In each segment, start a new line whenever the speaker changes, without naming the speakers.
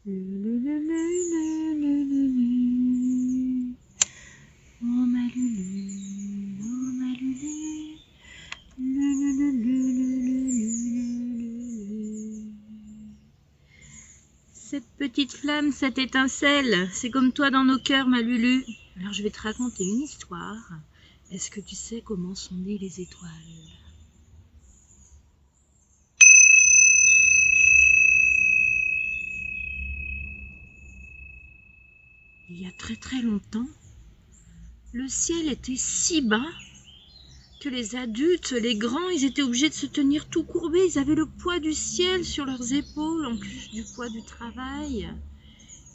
Oh ma Lulu, oh ma Lulu, cette petite flamme, cette étincelle, c'est comme toi dans nos cœurs, ma Lulu. Alors je vais te raconter une histoire. Est-ce que tu sais comment sont nées les étoiles ? Il y a très très longtemps, le ciel était si bas que les adultes, les grands, ils étaient obligés de se tenir tout courbés. Ils avaient le poids du ciel sur leurs épaules, en plus du poids du travail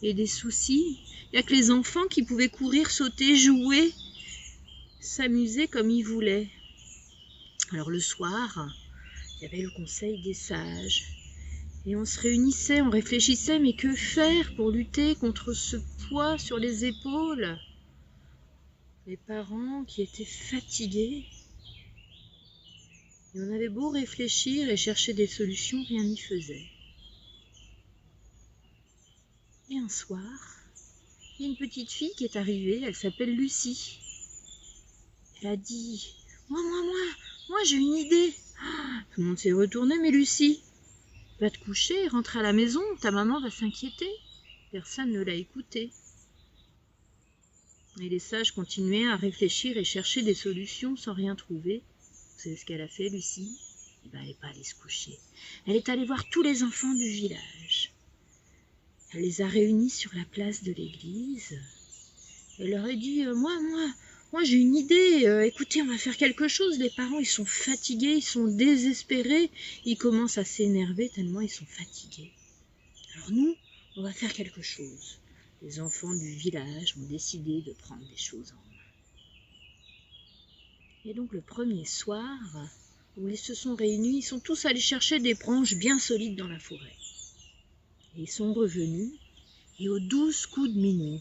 et des soucis. Il n'y a que les enfants qui pouvaient courir, sauter, jouer, s'amuser comme ils voulaient. Alors le soir, il y avait le conseil des sages. Et on se réunissait, on réfléchissait, mais que faire pour lutter contre ce poids sur les épaules ? Les parents qui étaient fatigués. Et on avait beau réfléchir et chercher des solutions, rien n'y faisait. Et un soir, il y a une petite fille qui est arrivée, elle s'appelle Lucie. Elle a dit « Moi, j'ai une idée !» Tout le monde s'est retourné, mais Lucie, va te coucher, rentre à la maison, ta maman va s'inquiéter. Personne ne l'a écoutée. Et les sages continuaient à réfléchir et chercher des solutions sans rien trouver. Vous savez ce qu'elle a fait, Lucie ? Elle n'est pas allée se coucher. Elle est allée voir tous les enfants du village. Elle les a réunis sur la place de l'église. Elle leur a dit moi j'ai une idée. Écoutez, on va faire quelque chose. Les parents, ils sont fatigués, ils sont désespérés. Ils commencent à s'énerver tellement ils sont fatigués. Alors nous, on va faire quelque chose. Les enfants du village ont décidé de prendre les choses en main. Et donc le premier soir, où ils se sont réunis, ils sont tous allés chercher des branches bien solides dans la forêt. Et ils sont revenus, et aux 12 coups de minuit,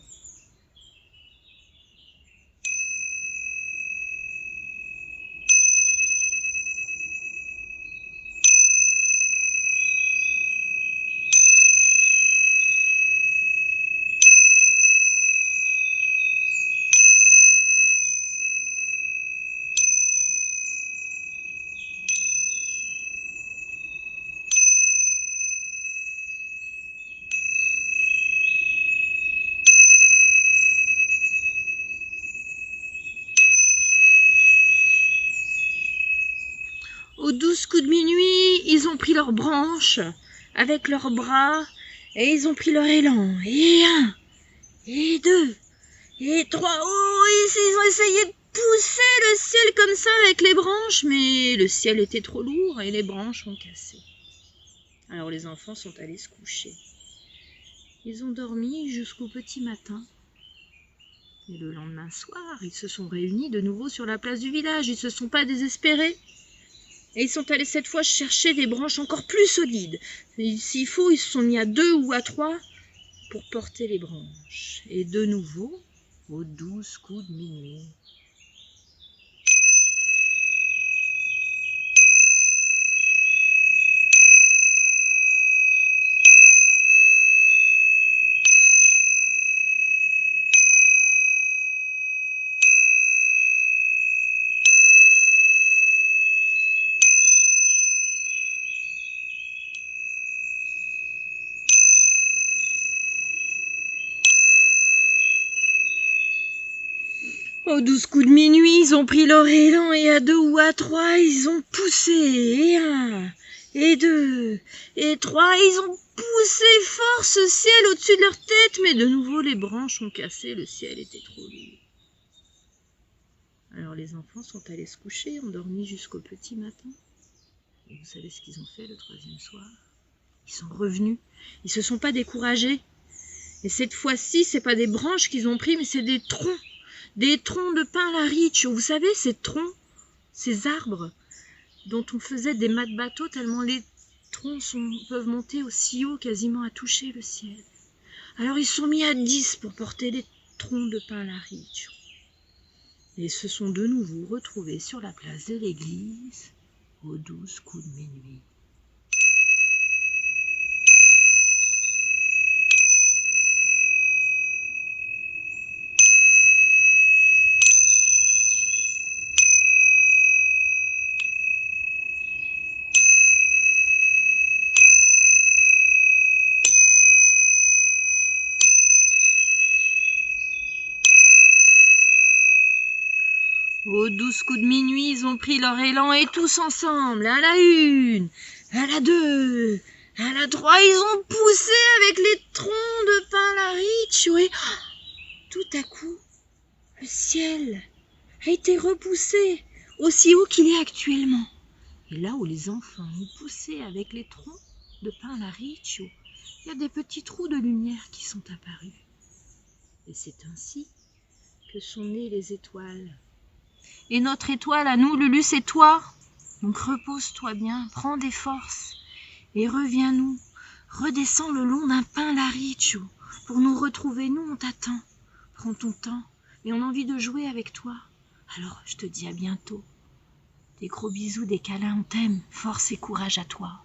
aux 12 coups de minuit, ils ont pris leurs branches avec leurs bras et ils ont pris leur élan. Et 1, et 2, et 3. Oh, ils ont essayé de pousser le ciel comme ça avec les branches, mais le ciel était trop lourd et les branches ont cassé. Alors les enfants sont allés se coucher. Ils ont dormi jusqu'au petit matin. Et le lendemain soir, ils se sont réunis de nouveau sur la place du village. Ils ne se sont pas désespérés. Et ils sont allés cette fois chercher des branches encore plus solides. Et s'il faut, ils se sont mis à 2 ou à 3 pour porter les branches. Et de nouveau, aux 12 coups de minuit. Aux 12 coups de minuit, ils ont pris leur élan et à 2 ou à 3, ils ont poussé. Et 1, et 2, et 3, ils ont poussé fort ce ciel au-dessus de leur tête. Mais de nouveau, les branches ont cassé, le ciel était trop lourd. Alors les enfants sont allés se coucher, ont dormi jusqu'au petit matin. Et vous savez ce qu'ils ont fait le 3e soir ? Ils sont revenus, ils ne se sont pas découragés. Et cette fois-ci, ce n'est pas des branches qu'ils ont pris, mais c'est des troncs de pin laricio. Vous savez, ces troncs, ces arbres dont on faisait des mâts de bateau tellement les troncs peuvent monter aussi haut, quasiment à toucher le ciel. Alors ils se sont mis à 10 pour porter les troncs de pin laricio. Et se sont de nouveau retrouvés sur la place de l'église aux 12 coups de minuit. Aux 12 coups de minuit, ils ont pris leur élan et tous ensemble, à la 1, à la 2, à la 3, ils ont poussé avec les troncs de pin Laricio et tout à coup, le ciel a été repoussé aussi haut qu'il est actuellement. Et là où les enfants ont poussé avec les troncs de pin Laricio, il y a des petits trous de lumière qui sont apparus. Et c'est ainsi que sont nées les étoiles. Et notre étoile à nous, Lulu, c'est toi. Donc repose-toi bien, prends des forces et reviens-nous. Redescends le long d'un pin Laricio. Pour nous retrouver, nous, on t'attend. Prends ton temps et on a envie de jouer avec toi. Alors, je te dis à bientôt. Des gros bisous, des câlins, on t'aime. Force et courage à toi.